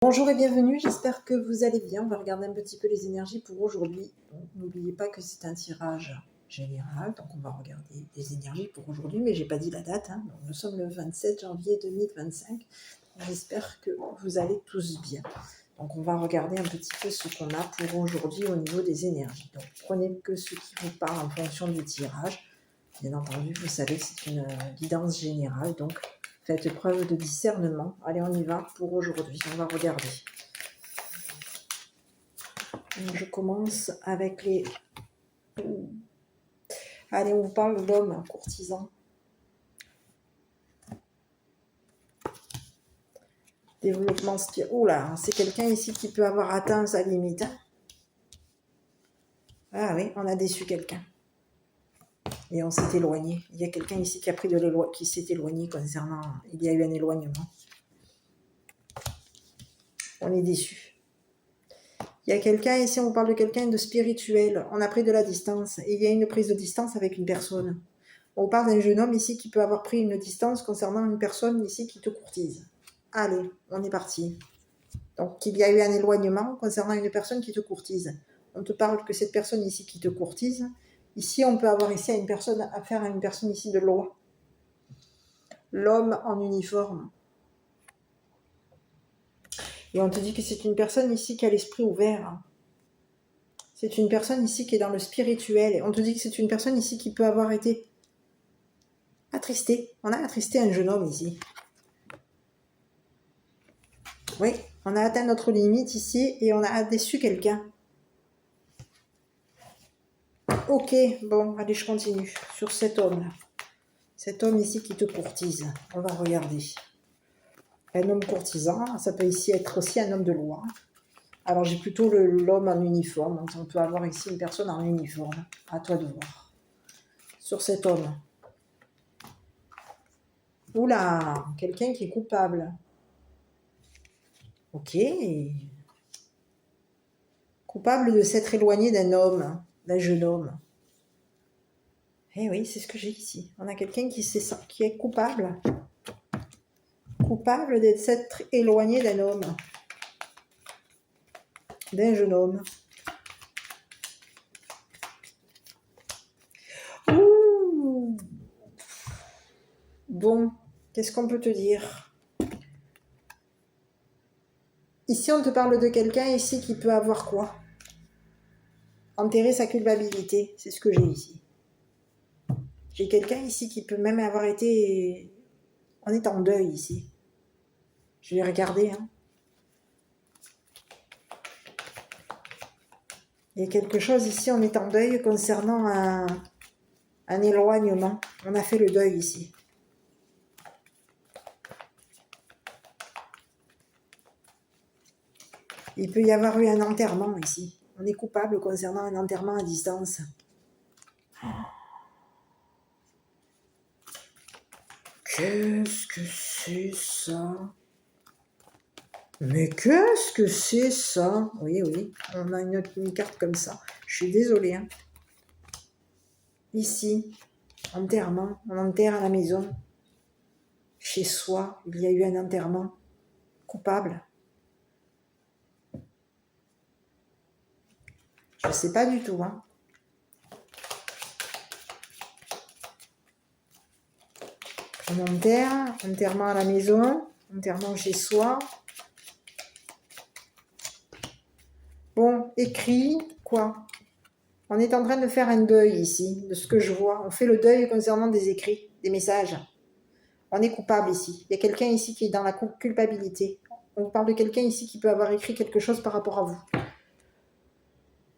Bonjour et bienvenue, j'espère que vous allez bien. On va regarder un petit peu les énergies pour aujourd'hui. N'oubliez pas que c'est un tirage général, donc on va regarder les énergies pour aujourd'hui, mais j'ai pas dit la date. Donc nous sommes le 27 janvier 2025. J'espère que vous allez tous bien. Donc on va regarder un petit peu ce qu'on a pour aujourd'hui au niveau des énergies. Donc prenez que ce qui vous parle en fonction du tirage. Bien entendu, vous savez que c'est une guidance générale, donc faites preuve de discernement. Allez, on y va pour aujourd'hui. On va regarder. Donc, je commence avec les... Allez, on vous parle de l'homme courtisan. Développement spirituel. Oula, c'est quelqu'un ici qui peut avoir atteint sa limite. Ah oui, on a déçu quelqu'un. Et on s'est éloigné. Il y a quelqu'un ici qui a pris de l'éloignement, qui s'est éloigné concernant... Il y a eu un éloignement. On est déçu. Il y a quelqu'un ici, on parle de quelqu'un de spirituel. On a pris de la distance. Et il y a une prise de distance avec une personne. On parle d'un jeune homme ici qui peut avoir pris une distance concernant une personne ici qui te courtise. Allez, on est parti. Donc, il y a eu un éloignement concernant une personne qui te courtise. On te parle que cette personne ici qui te courtise, ici, on peut avoir ici affaire à une personne ici de loi. L'homme en uniforme. Et on te dit que c'est une personne ici qui a l'esprit ouvert. C'est une personne ici qui est dans le spirituel. Et on te dit que c'est une personne ici qui peut avoir été attristée. On a attristé un jeune homme ici. Oui, on a atteint notre limite ici et on a déçu quelqu'un. Ok, bon, allez, je continue sur cet homme-là. Cet homme ici qui te courtise. On va regarder. Un homme courtisan, ça peut ici être aussi un homme de loi. Alors, j'ai plutôt l'homme en uniforme. Donc, on peut avoir ici une personne en uniforme. À toi de voir. Sur cet homme. Oula, quelqu'un qui est coupable. Ok. Coupable de s'être éloigné d'un homme, d'un jeune homme. Eh oui, c'est ce que j'ai ici. On a quelqu'un qui est coupable. Coupable de s'être éloigné d'un homme. D'un jeune homme. Ouh. Bon, qu'est-ce qu'on peut te dire? Ici, on te parle de quelqu'un ici qui peut avoir quoi? Enterrer sa culpabilité. C'est ce que j'ai ici. J'ai quelqu'un ici qui peut même avoir été... On est en deuil ici. Je vais regarder. Il y a quelque chose ici, on est en deuil concernant un éloignement. On a fait le deuil ici. Il peut y avoir eu un enterrement ici. On est coupable concernant un enterrement à distance. Qu'est-ce que c'est ça? Mais qu'est-ce que c'est ça? Oui, on a une carte comme ça. Je suis désolée. Ici, enterrement, on enterre à la maison. Chez soi, il y a eu un enterrement. Coupable. Je ne sais pas du tout. On enterre, enterrement à la maison, enterrement chez soi. Bon, écrit, quoi? On est en train de faire un deuil ici, de ce que je vois. On fait le deuil concernant des écrits, des messages. On est coupable ici. Il y a quelqu'un ici qui est dans la culpabilité. On vous parle de quelqu'un ici qui peut avoir écrit quelque chose par rapport à vous.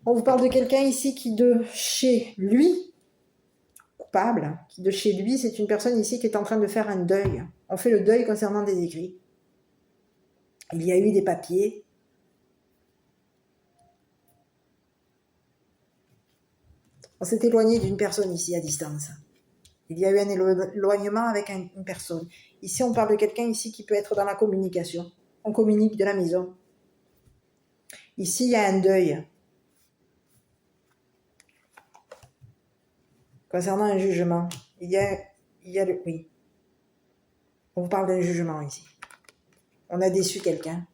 On vous parle de quelqu'un ici qui de chez lui, coupable, qui de chez lui, c'est une personne ici qui est en train de faire un deuil. On fait le deuil concernant des écrits. Il y a eu des papiers. On s'est éloigné d'une personne ici à distance. Il y a eu un éloignement avec une personne. Ici, on parle de quelqu'un ici qui peut être dans la communication. On communique de la maison. Ici, il y a un deuil. Concernant un jugement, il y a le... Oui. On vous parle d'un jugement ici. On a déçu quelqu'un.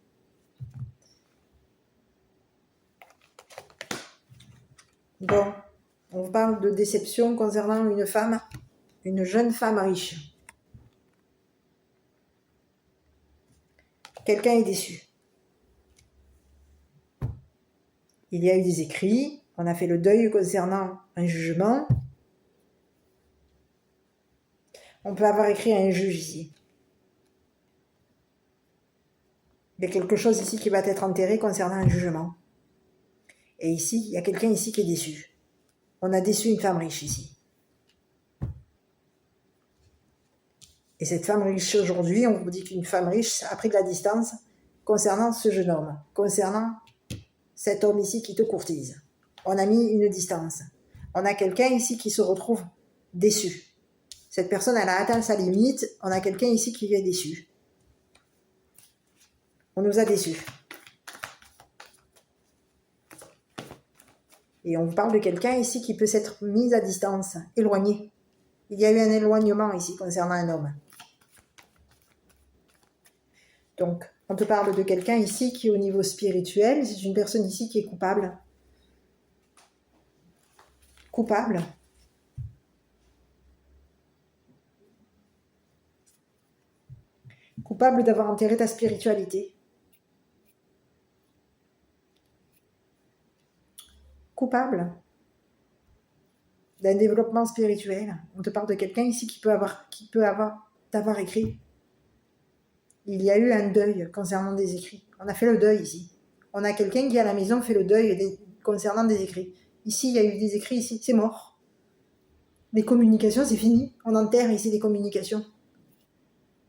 Bon, on parle de déception concernant une femme, une jeune femme riche. Quelqu'un est déçu. Il y a eu des écrits, on a fait le deuil concernant un jugement. On peut avoir écrit à un juge ici. Il y a quelque chose ici qui va être enterré concernant un jugement. Et ici, il y a quelqu'un ici qui est déçu. On a déçu une femme riche ici. Et cette femme riche aujourd'hui, on vous dit qu'une femme riche a pris de la distance concernant ce jeune homme, concernant cet homme ici qui te courtise. On a mis une distance. On a quelqu'un ici qui se retrouve déçu. Cette personne, elle a atteint sa limite. On a quelqu'un ici qui est déçu. On nous a déçus. Et on vous parle de quelqu'un ici qui peut s'être mis à distance, éloigné. Il y a eu un éloignement ici concernant un homme. Donc, on te parle de quelqu'un ici qui, au niveau spirituel, c'est une personne ici qui est coupable. Coupable. Coupable d'avoir enterré ta spiritualité. Coupable d'un développement spirituel. On te parle de quelqu'un ici qui peut t'avoir écrit. Il y a eu un deuil concernant des écrits. On a fait le deuil ici. On a quelqu'un qui à la maison fait le deuil concernant des écrits. Ici, il y a eu des écrits, ici, c'est mort. Les communications, c'est fini. On enterre ici les communications.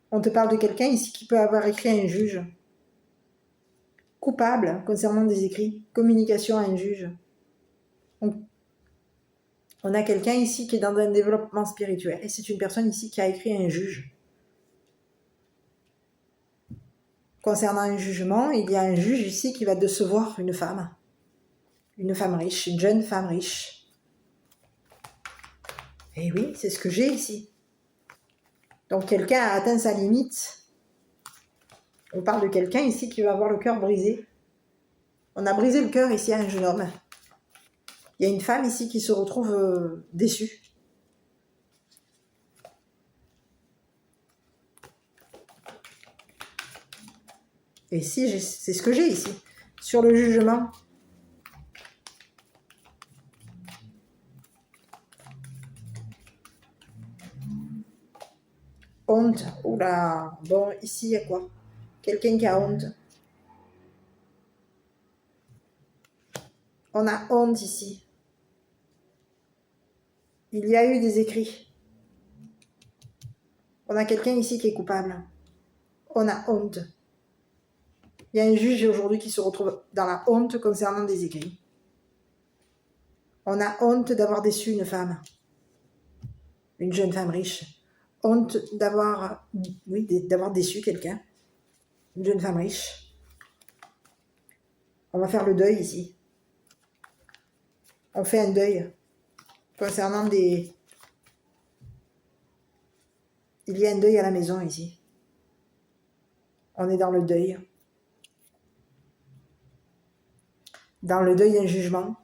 On te parle de quelqu'un ici qui peut avoir écrit à un juge. Coupable concernant des écrits. Communication à un juge. On a quelqu'un ici qui est dans un développement spirituel. Et c'est une personne ici qui a écrit à un juge. Concernant un jugement, il y a un juge ici qui va décevoir une femme. Une femme riche, une jeune femme riche. Et oui, c'est ce que j'ai ici. Donc quelqu'un a atteint sa limite. On parle de quelqu'un ici qui va avoir le cœur brisé. On a brisé le cœur ici à un jeune homme. Il y a une femme ici qui se retrouve déçue. Et ici, c'est ce que j'ai ici. Sur le jugement. Honte. Oula. Bon, ici, il y a quoi? Quelqu'un qui a honte. On a honte ici. Il y a eu des écrits. On a quelqu'un ici qui est coupable. On a honte. Il y a un juge aujourd'hui qui se retrouve dans la honte concernant des écrits. On a honte d'avoir déçu une femme. Une jeune femme riche. Honte d'avoir déçu quelqu'un. Une jeune femme riche. On va faire le deuil ici. On fait un deuil concernant des... Il y a un deuil à la maison ici. On est dans le deuil. Dans le deuil d'un jugement.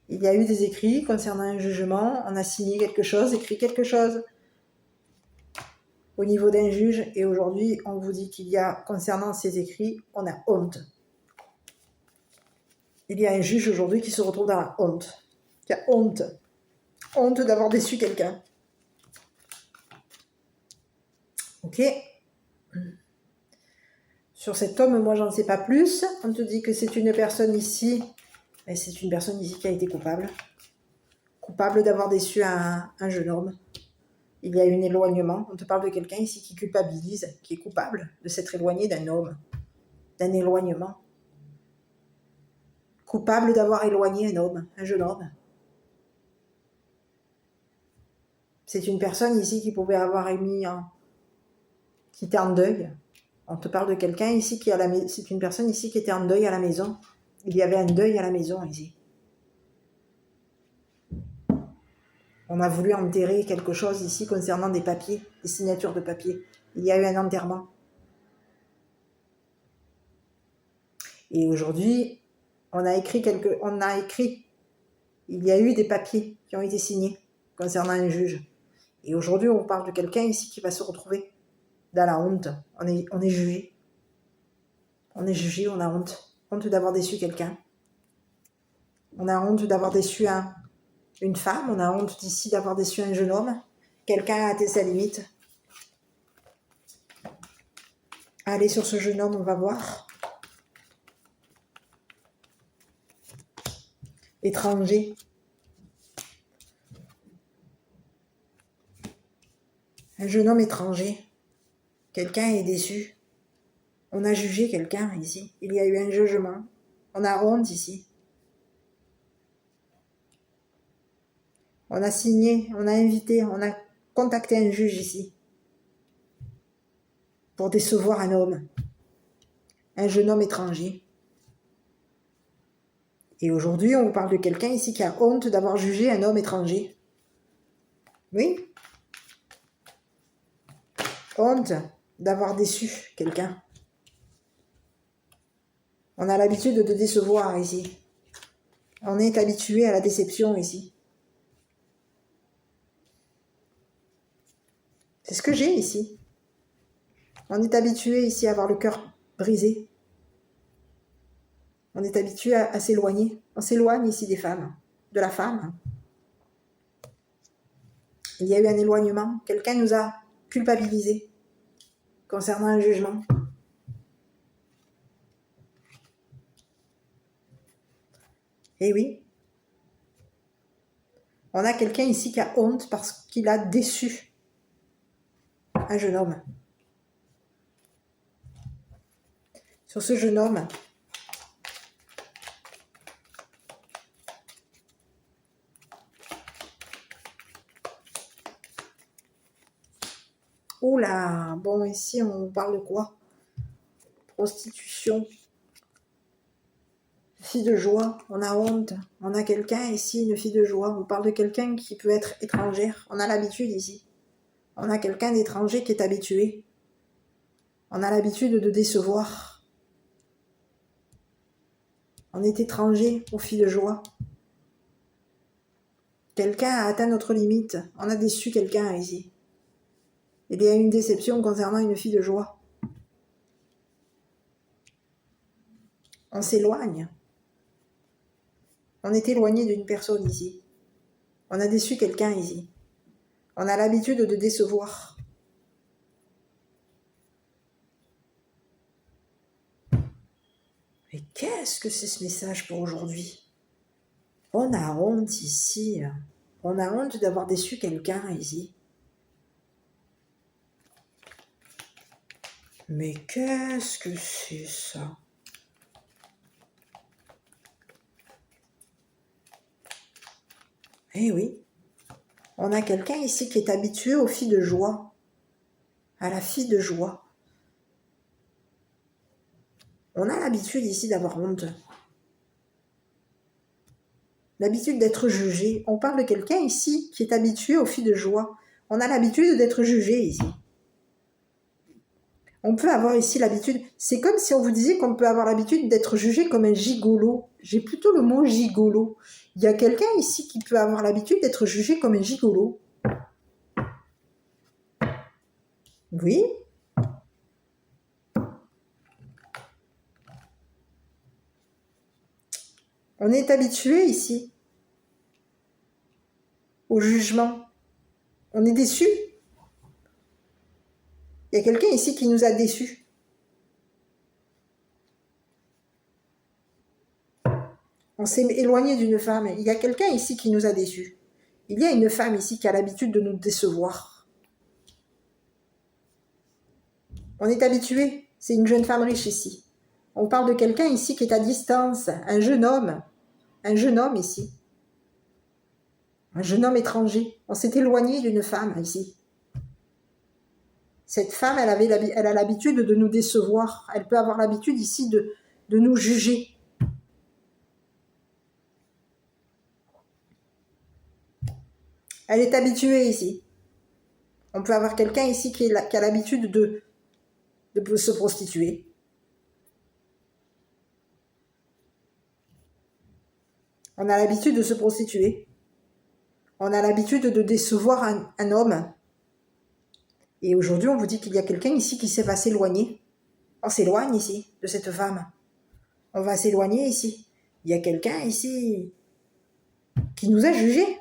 Il y a eu des écrits concernant un jugement. On a signé quelque chose, écrit quelque chose au niveau d'un juge. Et aujourd'hui, on vous dit qu'il y a, concernant ces écrits, on a honte. Il y a un juge aujourd'hui qui se retrouve dans la honte. Qui a honte. Honte d'avoir déçu quelqu'un. Ok. Sur cet homme, moi, j'en sais pas plus. On te dit que c'est une personne ici. Et c'est une personne ici qui a été coupable. Coupable d'avoir déçu un jeune homme. Il y a eu un éloignement. On te parle de quelqu'un ici qui culpabilise, qui est coupable de s'être éloigné d'un homme. D'un éloignement. Coupable d'avoir éloigné un homme, un jeune homme. C'est une personne ici qui pouvait avoir qui était en deuil. On te parle de quelqu'un ici c'est une personne ici qui était en deuil à la maison. Il y avait un deuil à la maison ici. On a voulu enterrer quelque chose ici concernant des papiers, des signatures de papier. Il y a eu un enterrement. Et aujourd'hui, on a écrit Il y a eu des papiers qui ont été signés concernant un juge. Et aujourd'hui, on parle de quelqu'un ici qui va se retrouver dans la honte. On est jugé. On est jugé, on a honte. Honte d'avoir déçu quelqu'un. On a honte d'avoir déçu une femme. On a honte d'ici d'avoir déçu un jeune homme. Quelqu'un a atteint sa limite. Allez sur ce jeune homme, on va voir. Étranger. Un jeune homme étranger. Quelqu'un est déçu. On a jugé quelqu'un ici. Il y a eu un jugement. On a honte ici. On a signé, on a invité, on a contacté un juge ici. Pour décevoir un homme. Un jeune homme étranger. Et aujourd'hui, on vous parle de quelqu'un ici qui a honte d'avoir jugé un homme étranger. Oui. Honte d'avoir déçu quelqu'un. On a l'habitude de décevoir ici. On est habitué à la déception ici. C'est ce que j'ai ici. On est habitué ici à avoir le cœur brisé. On est habitué à s'éloigner. On s'éloigne ici des femmes, de la femme. Il y a eu un éloignement. Quelqu'un nous a culpabilisés concernant un jugement. Eh oui. On a quelqu'un ici qui a honte parce qu'il a déçu un jeune homme. Sur ce jeune homme, oula, bon, ici on parle de quoi? Prostitution. Fille de joie, on a honte. On a quelqu'un ici, une fille de joie. On parle de quelqu'un qui peut être étrangère. On a l'habitude ici. On a quelqu'un d'étranger qui est habitué. On a l'habitude de décevoir. On est étranger aux filles de joie. Quelqu'un a atteint notre limite. On a déçu quelqu'un ici. Il y a une déception concernant une fille de joie. On s'éloigne. On est éloigné d'une personne ici. On a déçu quelqu'un ici. On a l'habitude de décevoir. Mais qu'est-ce que c'est ce message pour aujourd'hui? On a honte ici. On a honte d'avoir déçu quelqu'un ici. Mais qu'est-ce que c'est ça? Eh oui, on a quelqu'un ici qui est habitué aux filles de joie, à la fille de joie. On a l'habitude ici d'avoir honte. L'habitude d'être jugé. On parle de quelqu'un ici qui est habitué aux filles de joie. On a l'habitude d'être jugé ici. On peut avoir ici l'habitude, c'est comme si on vous disait qu'on peut avoir l'habitude d'être jugé comme un gigolo. J'ai plutôt le mot gigolo. Il y a quelqu'un ici qui peut avoir l'habitude d'être jugé comme un gigolo. Oui. On est habitué ici au jugement. On est déçu. Il y a quelqu'un ici qui nous a déçus. On s'est éloigné d'une femme. Il y a quelqu'un ici qui nous a déçus. Il y a une femme ici qui a l'habitude de nous décevoir. On est habitué. C'est une jeune femme riche ici. On parle de quelqu'un ici qui est à distance. Un jeune homme. Un jeune homme ici. Un jeune homme étranger. On s'est éloigné d'une femme ici. Cette femme, elle a l'habitude de nous décevoir. Elle peut avoir l'habitude ici de nous juger. Elle est habituée ici. On peut avoir quelqu'un ici qui a l'habitude de se prostituer. On a l'habitude de se prostituer. On a l'habitude de décevoir un homme. Et aujourd'hui, on vous dit qu'il y a quelqu'un ici qui va s'éloigner. On s'éloigne ici de cette femme. On va s'éloigner ici. Il y a quelqu'un ici qui nous a jugés.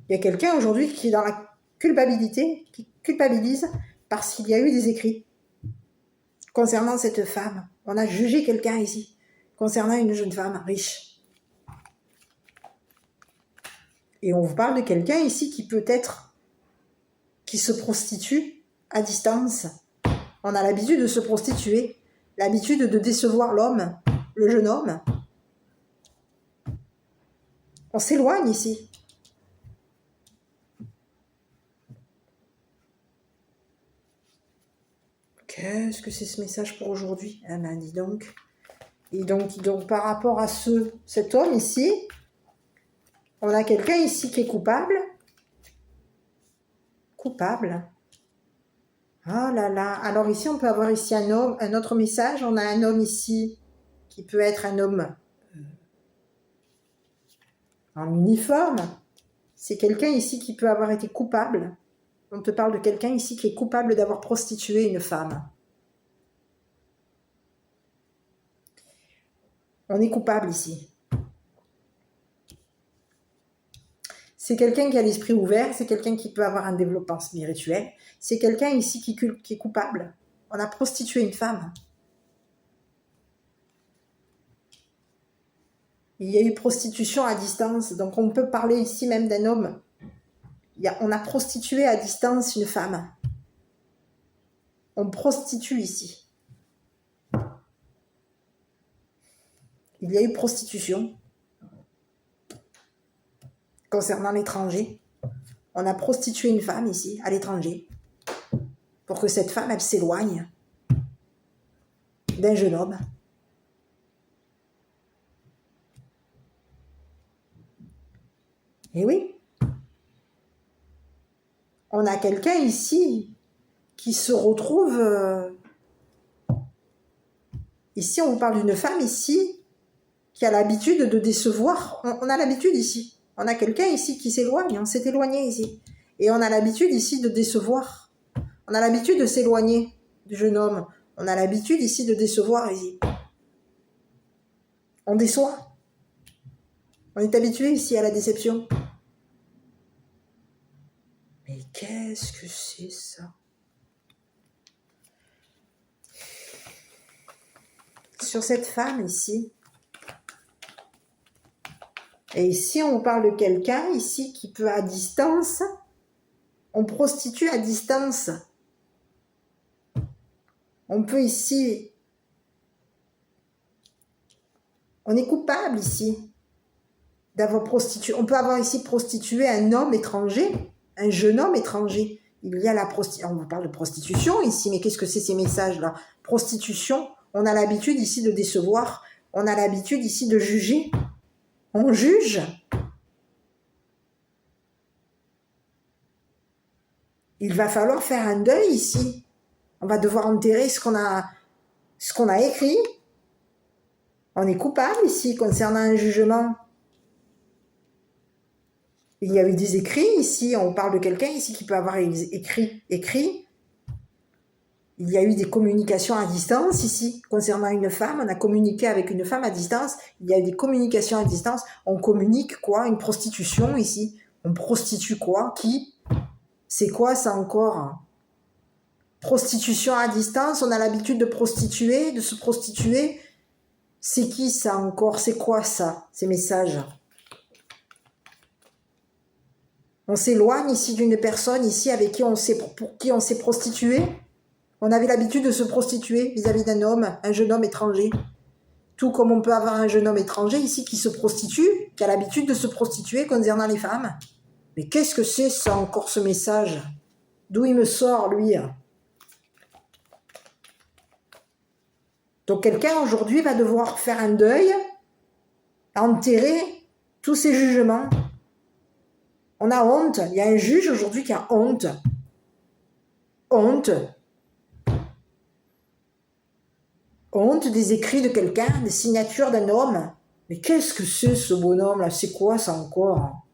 Il y a quelqu'un aujourd'hui qui est dans la culpabilité, qui culpabilise parce qu'il y a eu des écrits concernant cette femme. On a jugé quelqu'un ici concernant une jeune femme riche. Et on vous parle de quelqu'un ici qui se prostitue à distance. On a l'habitude de se prostituer, l'habitude de décevoir l'homme, le jeune homme. On s'éloigne ici. Qu'est-ce que c'est ce message pour aujourd'hui? Ah ben dis donc. Et donc par rapport à cet homme ici, on a quelqu'un ici qui est coupable. Coupable. Oh là là. Alors ici, on peut avoir ici un autre message. On a un homme ici qui peut être un homme en uniforme. C'est quelqu'un ici qui peut avoir été coupable. On te parle de quelqu'un ici qui est coupable d'avoir prostitué une femme. On est coupable ici. C'est quelqu'un qui a l'esprit ouvert, c'est quelqu'un qui peut avoir un développement spirituel. C'est quelqu'un ici qui est coupable. On a prostitué une femme. Il y a eu prostitution à distance, donc on peut parler ici même d'un homme. On a prostitué à distance une femme. On prostitue ici. Il y a eu prostitution concernant l'étranger. On a prostitué une femme ici, à l'étranger, pour que cette femme, elle s'éloigne d'un jeune homme. Et oui, on a quelqu'un ici qui se retrouve... Ici, on vous parle d'une femme ici qui a l'habitude de décevoir. On a l'habitude ici. On a quelqu'un ici qui s'éloigne. On s'est éloigné ici. Et on a l'habitude ici de décevoir. On a l'habitude de s'éloigner du jeune homme. On a l'habitude ici de décevoir ici. On déçoit. On est habitué ici à la déception. Mais qu'est-ce que c'est ça? Sur cette femme ici. Et ici, on parle de quelqu'un ici qui peut à distance. On prostitue à distance. On peut ici... On est coupable ici d'avoir prostitué. On peut avoir ici prostitué un homme étranger, un jeune homme étranger. Il y a la prostitution. On vous parle de prostitution ici, mais qu'est-ce que c'est ces messages-là? Prostitution, on a l'habitude ici de décevoir. On a l'habitude ici de juger. On juge. Il va falloir faire un deuil ici. On va devoir enterrer ce qu'on a écrit. On est coupable ici concernant un jugement. Il y a eu des écrits ici. On parle de quelqu'un ici qui peut avoir écrit. Il y a eu des communications à distance ici concernant une femme. On a communiqué avec une femme à distance. Il y a eu des communications à distance. On communique quoi? Une prostitution ici. On prostitue quoi? Qui? C'est quoi ça encore? Prostitution à distance. On a l'habitude de prostituer, de se prostituer. C'est qui ça encore? C'est quoi ça? Ces messages? On s'éloigne ici d'une personne ici avec qui pour qui on s'est prostitué. On avait l'habitude de se prostituer vis-à-vis d'un homme, un jeune homme étranger. Tout comme on peut avoir un jeune homme étranger ici qui se prostitue, qui a l'habitude de se prostituer concernant les femmes. Mais qu'est-ce que c'est ça encore ce message? D'où il me sort lui? Donc quelqu'un aujourd'hui va devoir faire un deuil, enterrer tous ces jugements. On a honte. Il y a un juge aujourd'hui qui a honte. Honte. Honte des écrits de quelqu'un, des signatures d'un homme. Mais qu'est-ce que c'est ce bonhomme là? C'est quoi ça encore?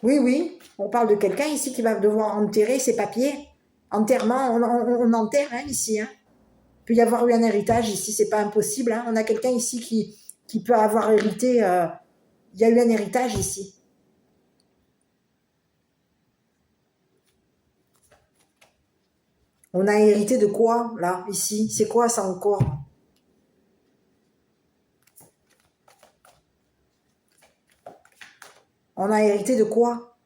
Oui, oui, on parle de quelqu'un ici qui va devoir enterrer ses papiers. Enterrement, on enterre hein, ici. Hein. Il peut y avoir eu un héritage ici, c'est pas impossible. Hein. On a quelqu'un ici qui peut avoir hérité. Il y a eu un héritage ici. On a hérité de quoi là, ici? C'est quoi ça encore? On a hérité de quoi?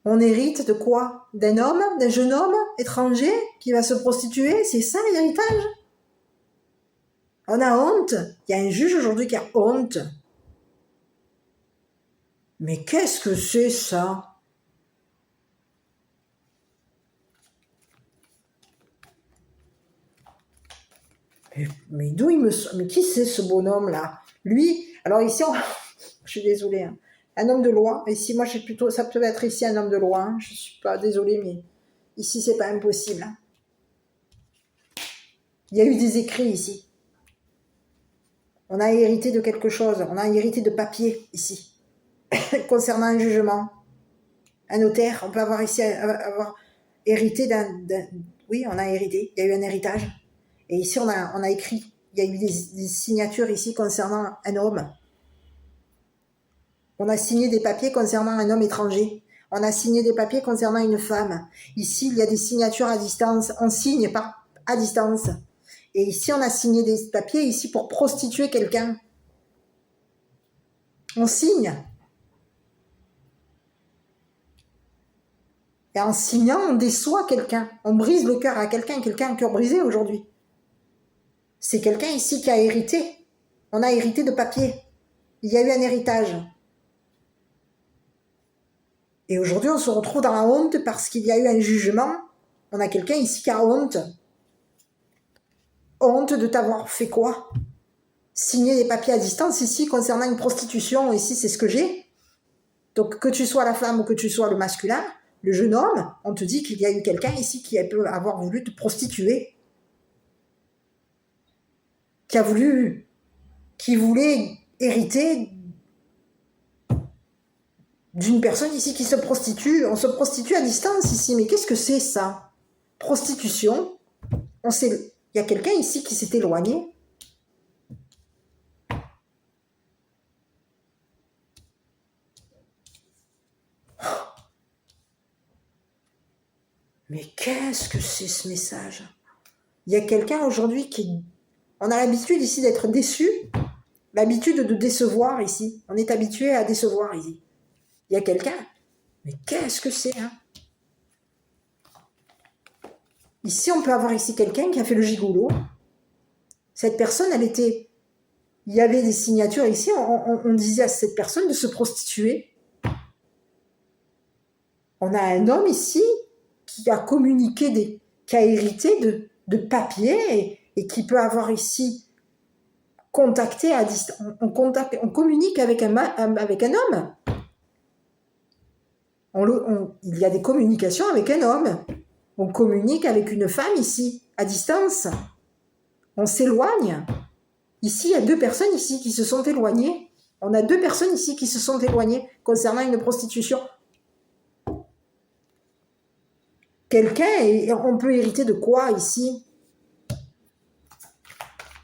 On hérite de quoi? D'un homme, d'un jeune homme étranger qui va se prostituer? C'est ça l'héritage? On a honte. Il y a un juge aujourd'hui qui a honte. Mais qu'est-ce que c'est ça? Mais d'où il me... Mais qui c'est ce bonhomme là? Lui, alors ici, je suis désolée, hein. Un homme de loi. Ici, moi, je suis plutôt... Ça peut être ici un homme de loi. Hein. Je suis pas désolée, mais ici, c'est pas impossible. Hein. Il y a eu des écrits ici. On a hérité de quelque chose. On a hérité de papier ici. Concernant un jugement. Un notaire, on peut avoir ici avoir hérité d'un... Oui, on a hérité. Il y a eu un héritage. Et ici, on a écrit. Il y a eu des signatures ici concernant un homme. On a signé des papiers concernant un homme étranger. On a signé des papiers concernant une femme. Ici, il y a des signatures à distance. On signe pas à distance. Et ici, on a signé des papiers ici pour prostituer quelqu'un. On signe. Et en signant, on déçoit quelqu'un. On brise le cœur à quelqu'un. Quelqu'un a un cœur brisé aujourd'hui. C'est quelqu'un ici qui a hérité. On a hérité de papier. Il y a eu un héritage. Et aujourd'hui, on se retrouve dans la honte parce qu'il y a eu un jugement. On a quelqu'un ici qui a honte. Honte de t'avoir fait quoi? Signer des papiers à distance ici concernant une prostitution. Ici, c'est ce que j'ai. Donc, que tu sois la femme ou que tu sois le masculin, le jeune homme, on te dit qu'il y a eu quelqu'un ici qui peut avoir voulu te prostituer. Qui voulait hériter d'une personne ici qui se prostitue. On se prostitue à distance ici. Mais qu'est-ce que c'est ça? Prostitution. Il y a quelqu'un ici qui s'est éloigné. Mais qu'est-ce que c'est ce message? Il y a quelqu'un aujourd'hui qui... On a l'habitude ici d'être déçu. L'habitude de décevoir ici. On est habitué à décevoir ici. Il y a quelqu'un. Mais qu'est-ce que c'est hein? Ici, on peut avoir ici quelqu'un qui a fait le gigolo. Cette personne, elle était... Il y avait des signatures ici. On disait à cette personne de se prostituer. On a un homme ici qui a communiqué, qui a hérité de papiers et qui peut avoir ici contacté à distance. On communique avec un homme. Il y a des communications avec un homme. On communique avec une femme ici, à distance. On s'éloigne. Ici, il y a 2 personnes ici qui se sont éloignées. On a 2 personnes ici qui se sont éloignées concernant une prostitution. Quelqu'un, on peut hériter de quoi ici?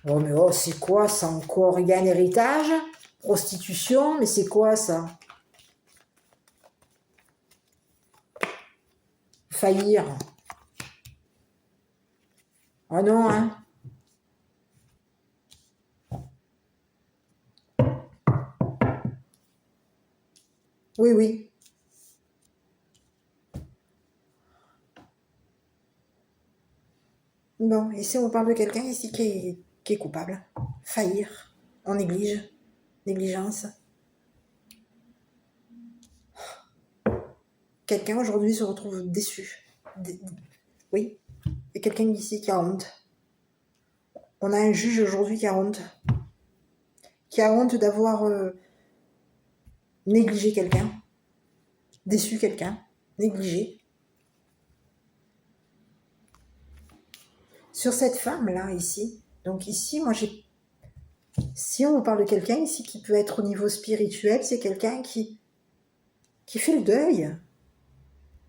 Oh mais oh, c'est quoi ça encore? Il y a un héritage? Prostitution? Mais c'est quoi ça? Faillir. Ah non, hein? Oui, oui. Bon, ici on parle de quelqu'un ici qui est coupable. Faillir. On néglige. Négligence. Quelqu'un aujourd'hui se retrouve déçu. Oui. Il y a quelqu'un ici qui a honte. On a un juge aujourd'hui qui a honte. Qui a honte d'avoir négligé quelqu'un. Déçu quelqu'un. Négligé. sur cette femme-là, ici. Donc ici, moi, si on parle de quelqu'un ici qui peut être au niveau spirituel, c'est quelqu'un qui fait le deuil.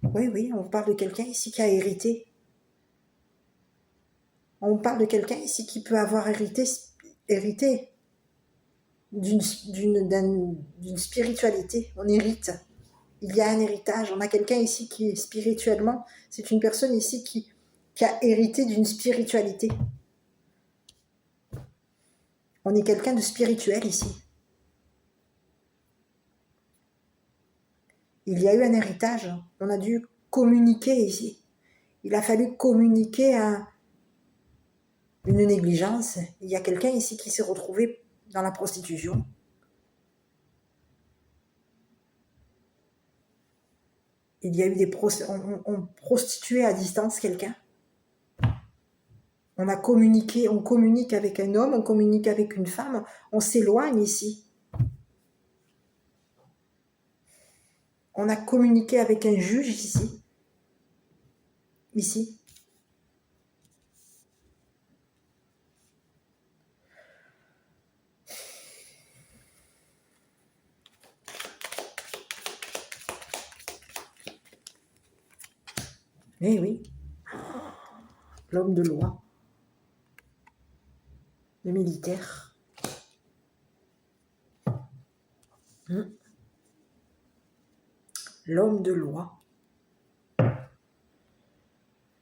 Oui, oui, on parle de quelqu'un ici qui a hérité. On parle de quelqu'un ici qui peut avoir hérité d'une spiritualité. On hérite. Il y a un héritage. On a quelqu'un ici qui, spirituellement, c'est une personne ici qui a hérité d'une spiritualité. On est quelqu'un de spirituel ici. Il y a eu un héritage. On a dû communiquer ici. Il a fallu communiquer une négligence. Il y a quelqu'un ici qui s'est retrouvé dans la prostitution. Il y a eu on prostituait à distance quelqu'un. On communique avec un homme, on communique avec une femme, on s'éloigne ici. On a communiqué avec un juge ici. Ici. Eh oui. L'homme de loi. Le militaire. L'homme de loi.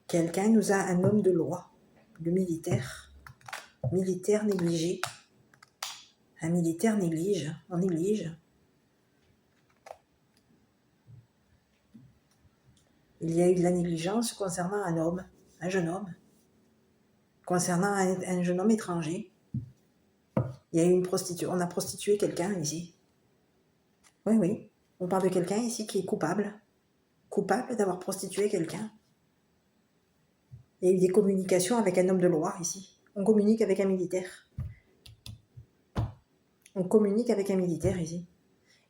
Quelqu'un nous a un homme de loi. Le militaire. Militaire négligé. Un militaire néglige. On néglige. Il y a eu de la négligence concernant un homme, un jeune homme. Concernant un jeune homme étranger. Il y a eu une prostituée. On a prostitué quelqu'un ici. Oui, oui. On parle de quelqu'un ici qui est coupable. Coupable d'avoir prostitué quelqu'un. Il y a eu des communications avec un homme de loi ici. On communique avec un militaire. On communique avec un militaire ici.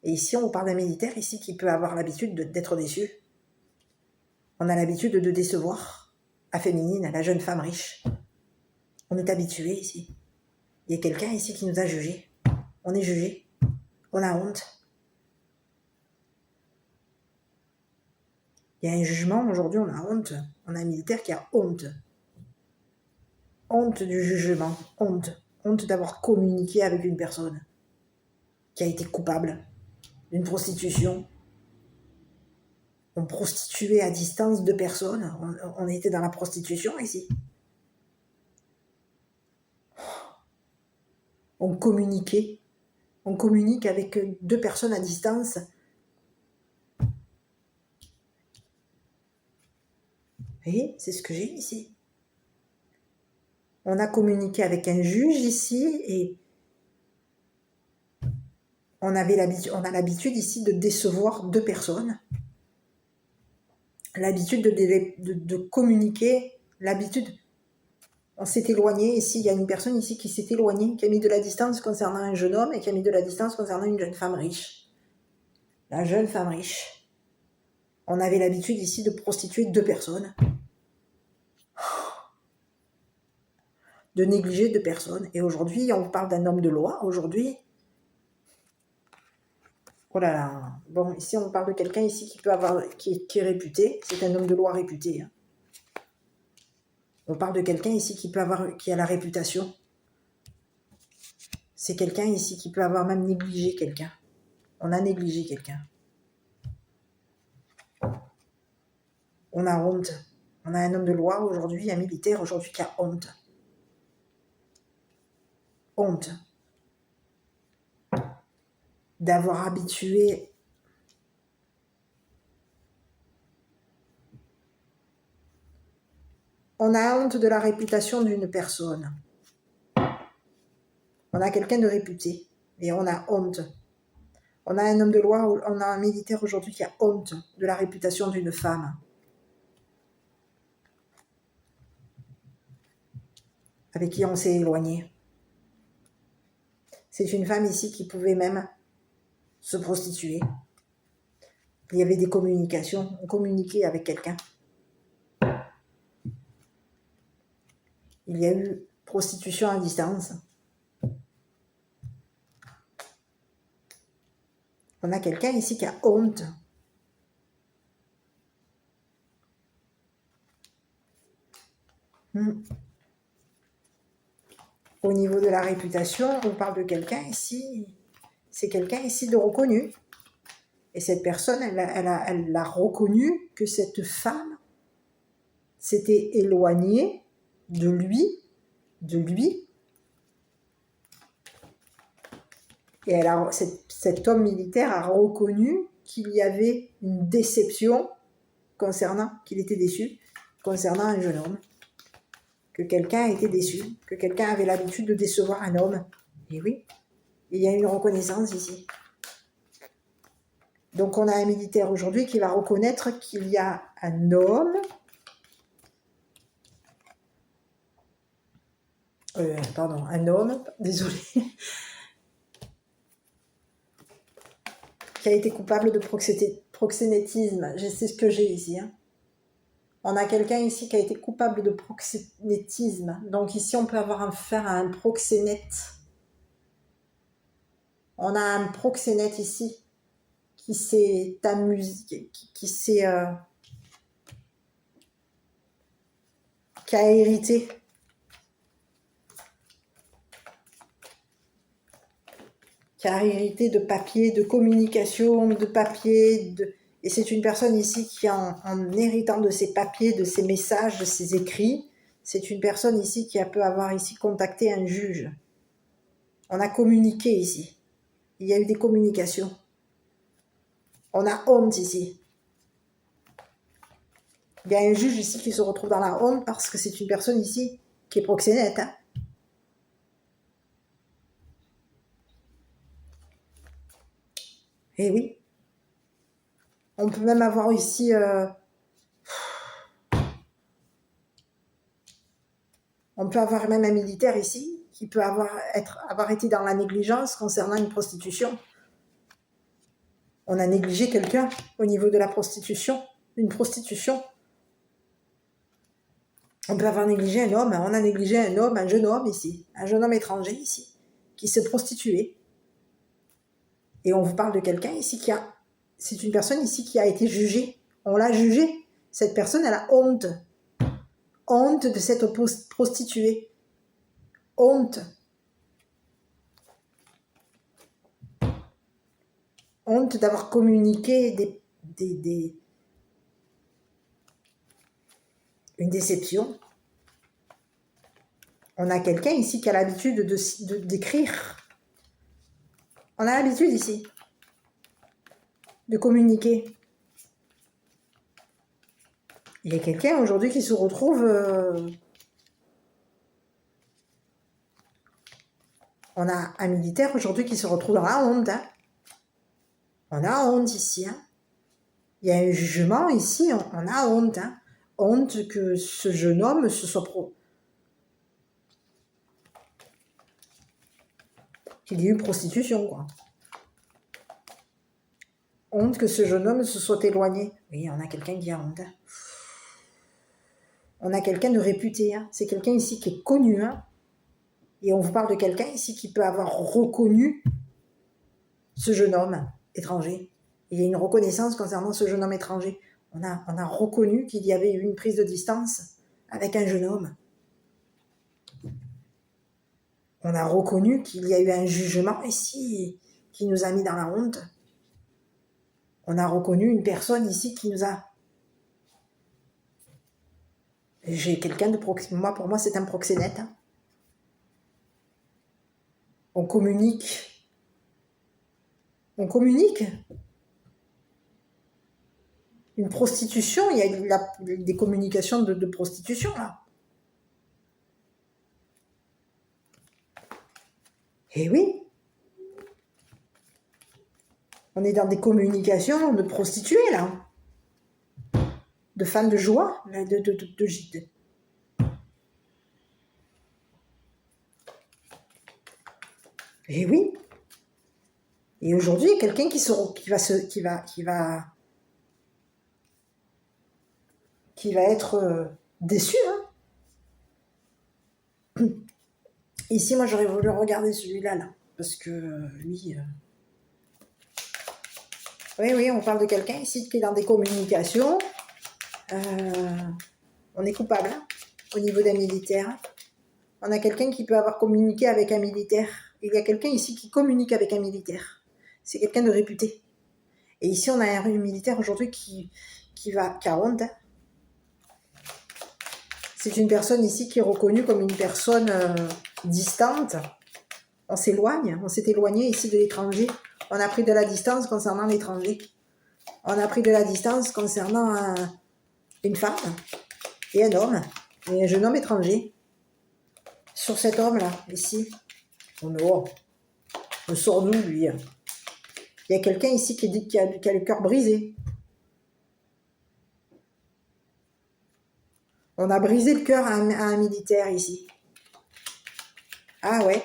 Et ici, on parle d'un militaire ici qui peut avoir l'habitude d'être déçu. On a l'habitude de décevoir la féminine, la jeune femme riche. On est habitué ici. Il y a quelqu'un ici qui nous a jugés. On est jugé. On a honte. Il y a un jugement, aujourd'hui on a honte. On a un militaire qui a honte. Honte du jugement. Honte. Honte d'avoir communiqué avec une personne qui a été coupable d'une prostitution. On prostituait à distance 2 personnes. On était dans la prostitution ici. On communiquait. On communique avec 2 personnes à distance. Et c'est ce que j'ai ici. On a communiqué avec un juge ici et on a l'habitude ici de décevoir 2 personnes. L'habitude de communiquer, l'habitude. On s'est éloigné ici, il y a une personne ici qui s'est éloignée, qui a mis de la distance concernant un jeune homme et qui a mis de la distance concernant une jeune femme riche. La jeune femme riche. On avait l'habitude ici de prostituer 2 personnes. De négliger 2 personnes. Et aujourd'hui, on parle d'un homme de loi. Aujourd'hui, oh là là. Bon, ici, on parle de quelqu'un ici qui est réputé. C'est un homme de loi réputé. Hein. On parle de quelqu'un ici qui a la réputation. C'est quelqu'un ici qui peut avoir même négligé quelqu'un. On a négligé quelqu'un. On a honte. On a un homme de loi aujourd'hui, un militaire aujourd'hui qui a honte. Honte. D'avoir habitué. On a honte de la réputation d'une personne. On a quelqu'un de réputé et on a honte. On a un homme de loi, on a un militaire aujourd'hui qui a honte de la réputation d'une femme. Avec qui on s'est éloigné. C'est une femme ici qui pouvait même se prostituer. Il y avait des communications, on communiquait avec quelqu'un. Il y a eu prostitution à distance. On a quelqu'un ici qui a honte. Au niveau de la réputation, on parle de quelqu'un ici, c'est quelqu'un ici de reconnu. Et cette personne, elle a reconnu que cette femme s'était éloignée de lui. Et cet homme militaire a reconnu qu'il y avait une déception concernant, qu'il était déçu, concernant un jeune homme. Que quelqu'un était déçu, que quelqu'un avait l'habitude de décevoir un homme. Et oui, il y a une reconnaissance ici. Donc on a un militaire aujourd'hui qui va reconnaître qu'il y a un homme, désolé, qui a été coupable de proxénétisme. C'est ce que j'ai ici. On a quelqu'un ici qui a été coupable de proxénétisme. Donc ici, on peut avoir affaire à un proxénète. On a un proxénète ici qui s'est amusé, qui a hérité. Qui a hérité de papier, de communication, de papier, et c'est une personne ici qui, en héritant de ses papiers, de ses messages, de ses écrits, c'est une personne ici qui peut avoir ici contacté un juge. On a communiqué ici. Il y a eu des communications. On a honte ici. Il y a un juge ici qui se retrouve dans la honte parce que c'est une personne ici qui est proxénète. Eh oui. On peut même avoir ici... On peut avoir même un militaire ici qui peut avoir été dans la négligence concernant une prostitution. On a négligé quelqu'un au niveau de la prostitution, une prostitution. On peut avoir négligé un homme, on a négligé un homme, un jeune homme ici, un jeune homme étranger ici, qui se prostituait. Et on vous parle de quelqu'un ici c'est une personne ici qui a été jugée. On l'a jugée. Cette personne, elle a honte. Honte de s'être prostituée. Honte. Honte d'avoir communiqué une déception. On a quelqu'un ici qui a l'habitude d'écrire. On a l'habitude ici de communiquer. Il y a quelqu'un aujourd'hui qui se retrouve... On a un militaire aujourd'hui qui se retrouve dans la honte. On a honte ici. Il y a un jugement ici, on a honte. Honte que ce jeune homme se soit qu'il y ait eu prostitution, quoi. Honte que ce jeune homme se soit éloigné. Oui, on a quelqu'un qui a honte. On a quelqu'un de réputé. C'est quelqu'un ici qui est connu. Et on vous parle de quelqu'un ici qui peut avoir reconnu ce jeune homme étranger. Il y a une reconnaissance concernant ce jeune homme étranger. On a reconnu qu'il y avait eu une prise de distance avec un jeune homme. On a reconnu qu'il y a eu un jugement ici qui nous a mis dans la honte. On a reconnu une personne ici qui nous a... J'ai quelqu'un de proxénète. Pour moi, c'est un proxénète. On communique. On communique. Une prostitution, il y a des communications de prostitution, là. Eh oui. On est dans des communications de prostituées, là. De femmes de joie, de gîte. Eh oui. Et aujourd'hui, il y a quelqu'un qui va être déçu. Hein. Ici, moi, j'aurais voulu regarder celui-là, là. Parce que lui... Oui, on parle de quelqu'un ici qui est dans des communications. On est coupable, hein, au niveau d'un militaire. On a quelqu'un qui peut avoir communiqué avec un militaire. Il y a quelqu'un ici qui communique avec un militaire. C'est quelqu'un de réputé. Et ici, on a un militaire aujourd'hui qui a honte. Hein. C'est une personne ici qui est reconnue comme une personne distante. On s'éloigne, on s'est éloigné ici de l'étranger. On a pris de la distance concernant l'étranger. On a pris de la distance concernant une femme et un homme, et un jeune homme étranger. Sur cet homme-là, ici, on sort d'où, lui? Il y a quelqu'un ici qui dit qu'il a le cœur brisé. On a brisé le cœur à un militaire ici. Ah ouais.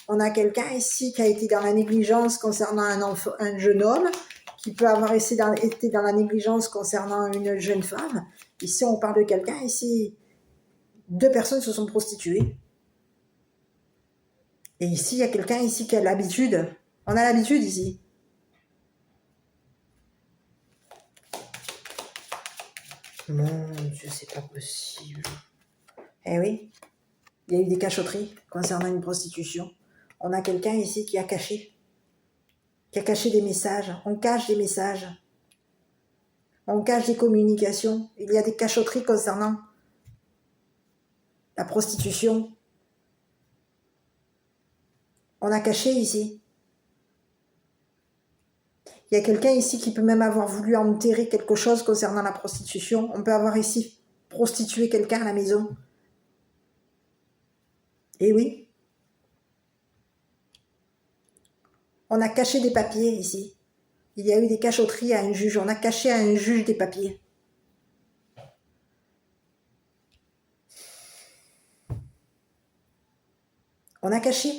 On a quelqu'un ici qui a été dans la négligence concernant un jeune homme, qui peut avoir été dans la négligence concernant une jeune femme. Ici, on parle de quelqu'un ici. 2 personnes se sont prostituées. Et ici, il y a quelqu'un ici qui a l'habitude. On a l'habitude ici. Mon Dieu, c'est pas possible. Eh oui, il y a eu des cachotteries concernant une prostitution. On a quelqu'un ici qui a caché des messages. On cache des messages. On cache des communications. Il y a des cachotteries concernant la prostitution. On a caché ici. Il y a quelqu'un ici qui peut même avoir voulu enterrer quelque chose concernant la prostitution. On peut avoir ici prostitué quelqu'un à la maison. Eh oui. On a caché des papiers ici. Il y a eu des cachotteries à un juge. On a caché à un juge des papiers. On a caché.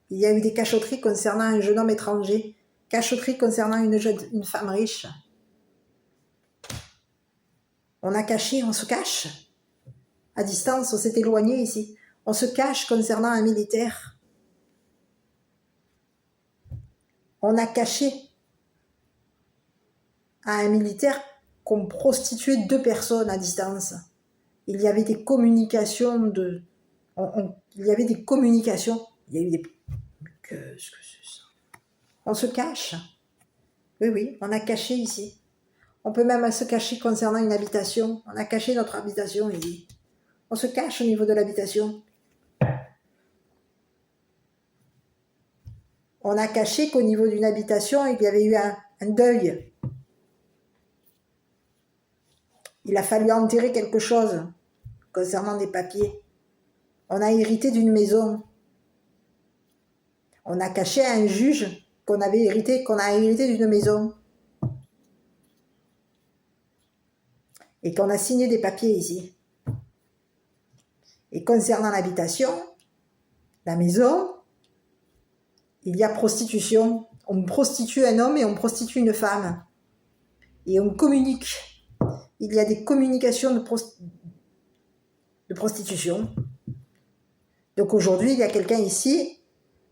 Il y a eu des cachotteries concernant un jeune homme étranger. Cachotteries concernant une femme riche. On a caché, on se cache. À distance, on s'est éloigné ici. On se cache concernant un militaire. On a caché à un militaire qu'on prostituait 2 personnes à distance. Il y avait des communications il y avait des communications. Il y a eu des... Qu'est-ce que c'est ça? On se cache. Oui, on a caché ici. On peut même se cacher concernant une habitation. On a caché notre habitation ici. On se cache au niveau de l'habitation. On a caché qu'au niveau d'une habitation, il y avait eu un deuil. Il a fallu enterrer quelque chose concernant des papiers. On a hérité d'une maison. On a caché à un juge qu'on a hérité d'une maison. Et qu'on a signé des papiers ici. Et concernant l'habitation, la maison, il y a prostitution. On prostitue un homme et on prostitue une femme. Et on communique. Il y a des communications de prostitution. Donc aujourd'hui, il y a quelqu'un ici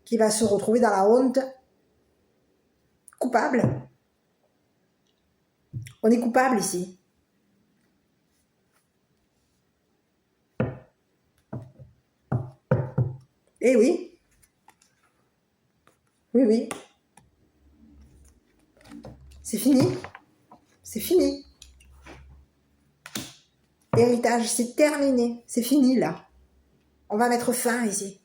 qui va se retrouver dans la honte, coupable. On est coupable ici. Eh oui. Oui. C'est fini. C'est fini. Héritage, c'est terminé. C'est fini là. On va mettre fin ici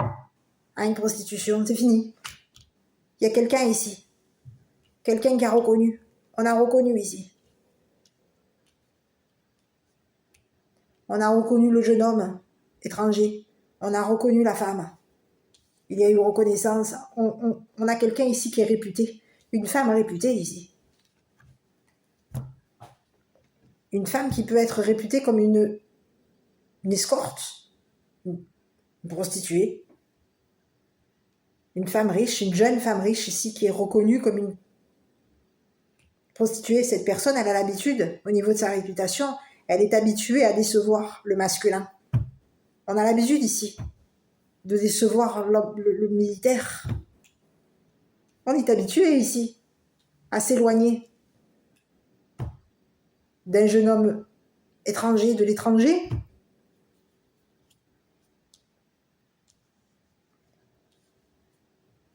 à une prostitution. C'est fini. Il y a quelqu'un ici. Quelqu'un qui a reconnu. On a reconnu ici. On a reconnu le jeune homme étranger. On a reconnu la femme. Il y a eu reconnaissance. On a quelqu'un ici qui est réputé. Une femme réputée ici. Une femme qui peut être réputée comme une escorte, une prostituée. Une femme riche, une jeune femme riche ici qui est reconnue comme une prostituée. Cette personne, elle a l'habitude, au niveau de sa réputation, elle est habituée à décevoir le masculin. On a l'habitude ici de décevoir le militaire. On est habitué ici à s'éloigner d'un jeune homme étranger, de l'étranger.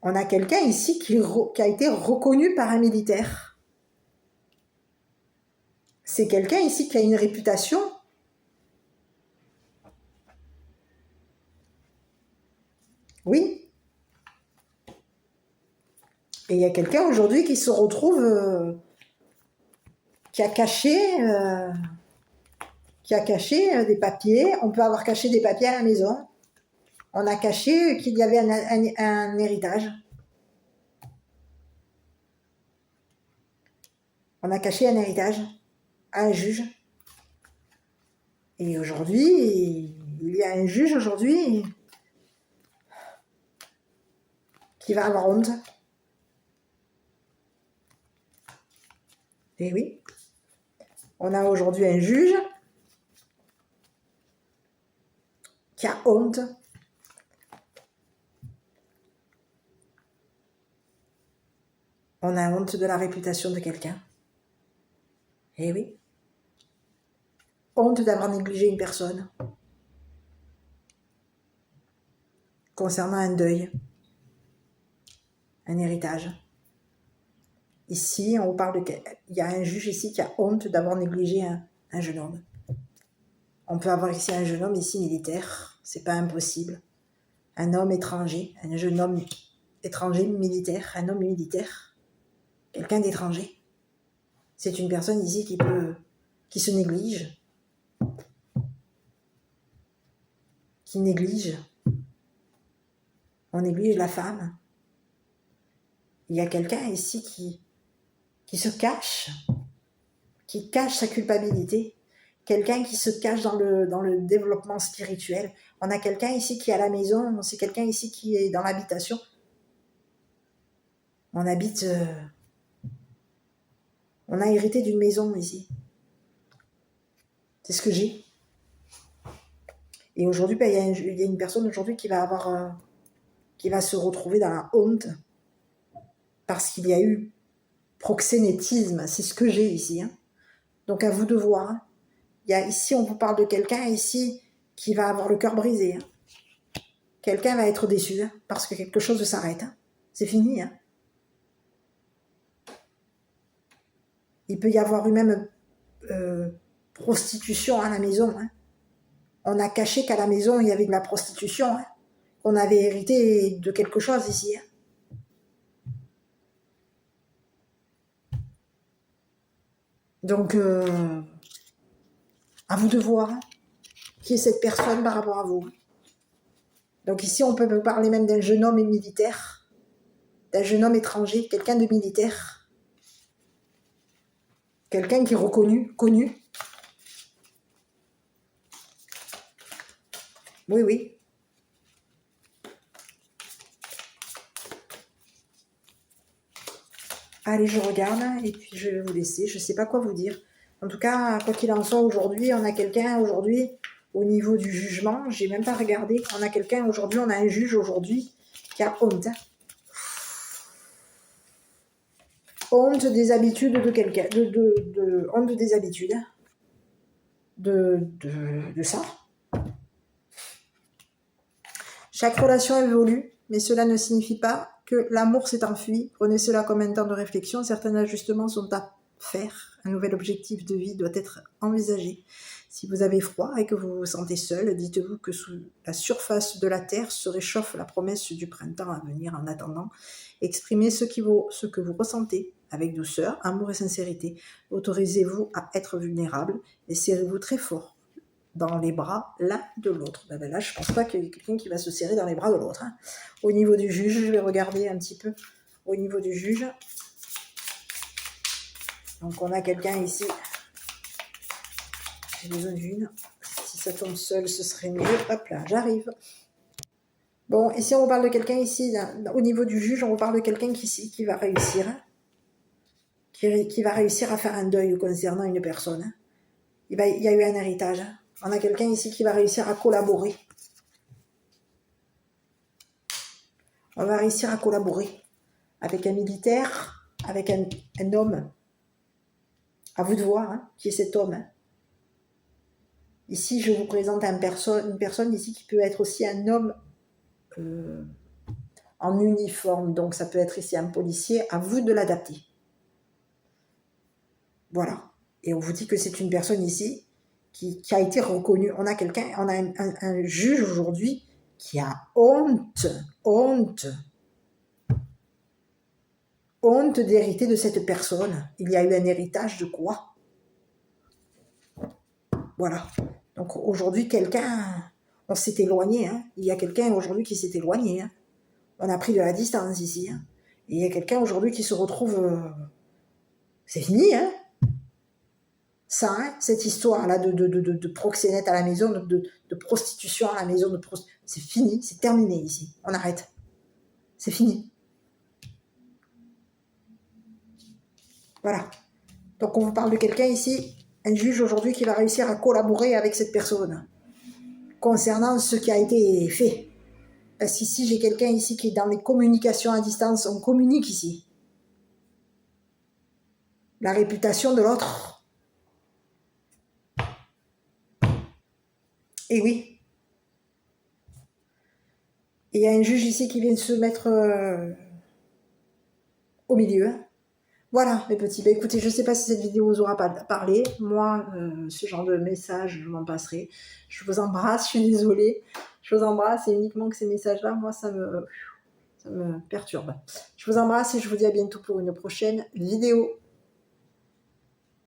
On a quelqu'un ici qui a été reconnu par un militaire. C'est quelqu'un ici qui a une réputation. Oui. Et il y a quelqu'un aujourd'hui qui se retrouve, qui a caché des papiers. On peut avoir caché des papiers à la maison. On a caché qu'il y avait un héritage. On a caché un héritage à un juge. Et aujourd'hui, il y a un juge aujourd'hui qui va avoir honte. Et oui, on a aujourd'hui un juge qui a honte. On a honte de la réputation de quelqu'un. Eh oui. Honte d'avoir négligé une personne. Concernant un deuil. Un héritage. Ici, on parle de... Il y a un juge ici qui a honte d'avoir négligé un jeune homme. On peut avoir ici un jeune homme ici militaire. C'est pas impossible. Un homme étranger. Un jeune homme étranger militaire. Un homme militaire. Quelqu'un d'étranger. C'est une personne ici qui se néglige. Qui néglige. On néglige la femme. Il y a quelqu'un ici qui se cache, qui cache sa culpabilité. Quelqu'un qui se cache dans le développement spirituel. On a quelqu'un ici qui est à la maison, c'est quelqu'un ici qui est dans l'habitation. On habite... on a hérité d'une maison ici. C'est ce que j'ai. Et aujourd'hui, il y a une personne aujourd'hui qui va avoir... qui va se retrouver dans la honte parce qu'il y a eu proxénétisme. C'est ce que j'ai ici. Hein. Donc à vous de voir. Hein. Ici, on vous parle de quelqu'un ici qui va avoir le cœur brisé. Hein. Quelqu'un va être déçu hein, parce que quelque chose s'arrête. Hein. C'est fini. Hein. Il peut y avoir eu même prostitution à la maison. Hein. On a caché qu'à la maison, il y avait de la prostitution. Hein. On avait hérité de quelque chose ici. Hein. Donc, à vous de voir hein, qui est cette personne par rapport à vous. Donc ici, on peut parler même d'un jeune homme militaire, d'un jeune homme étranger, quelqu'un de militaire, quelqu'un qui est reconnu, connu. Oui, oui. Allez, je regarde et puis je vais vous laisser. Je ne sais pas quoi vous dire. En tout cas, quoi qu'il en soit, aujourd'hui, on a quelqu'un aujourd'hui au niveau du jugement. J'ai même pas regardé. On a quelqu'un aujourd'hui, on a un juge aujourd'hui qui a honte. Honte des habitudes de quelqu'un, honte des habitudes, de ça. Chaque relation évolue, mais cela ne signifie pas que l'amour s'est enfui. Prenez cela comme un temps de réflexion. Certains ajustements sont à faire. Un nouvel objectif de vie doit être envisagé. Si vous avez froid et que vous vous sentez seul, dites-vous que sous la surface de la terre se réchauffe la promesse du printemps à venir. En attendant, exprimez ce que vous ressentez avec douceur, amour et sincérité. Autorisez-vous à être vulnérable et serrez-vous très fort dans les bras l'un de l'autre. Ben là, je ne pense pas qu'il y ait quelqu'un qui va se serrer dans les bras de l'autre. Hein. Au niveau du juge, je vais regarder un petit peu au niveau du juge. Donc, on a quelqu'un ici. J'ai besoin d'une. Si ça tombe seul, ce serait mieux. Hop là, j'arrive. Bon, et si on parle de quelqu'un ici, au niveau du juge, on parle de quelqu'un qui va réussir. Hein, qui va réussir à faire un deuil concernant une personne. Hein. Il y a eu un héritage. Hein. On a quelqu'un ici qui va réussir à collaborer. On va réussir à collaborer avec un militaire, avec un homme. À vous de voir hein, qui est cet homme. Hein. Ici, je vous présente une personne ici qui peut être aussi un homme en uniforme. Donc, ça peut être ici un policier. À vous de l'adapter. Voilà. Et on vous dit que c'est une personne ici qui a été reconnue. On a quelqu'un, on a un juge aujourd'hui qui a honte d'hériter de cette personne. Il y a eu un héritage de quoi? Voilà. Donc aujourd'hui, quelqu'un, on s'est éloigné. Hein. Il y a quelqu'un aujourd'hui qui s'est éloigné. Hein. On a pris de la distance ici. Hein. Et il y a quelqu'un aujourd'hui qui se retrouve... C'est fini, hein. Ça, hein, cette histoire-là de proxénète à la maison, de prostitution à la maison, c'est fini, c'est terminé ici. On arrête. C'est fini. Voilà. Donc on vous parle de quelqu'un ici, un juge aujourd'hui qui va réussir à collaborer avec cette personne concernant ce qui a été fait. Parce qu'ici, j'ai quelqu'un ici qui est dans les communications à distance. On communique ici. La réputation de l'autre. Et oui. Et il y a un juge ici qui vient de se mettre au milieu. Voilà, mes petits. Ben, écoutez, je ne sais pas si cette vidéo vous aura parlé. Moi, ce genre de message, je m'en passerai. Je vous embrasse, je suis désolée. Je vous embrasse et uniquement que ces messages-là, moi, ça me perturbe. Je vous embrasse et je vous dis à bientôt pour une prochaine vidéo.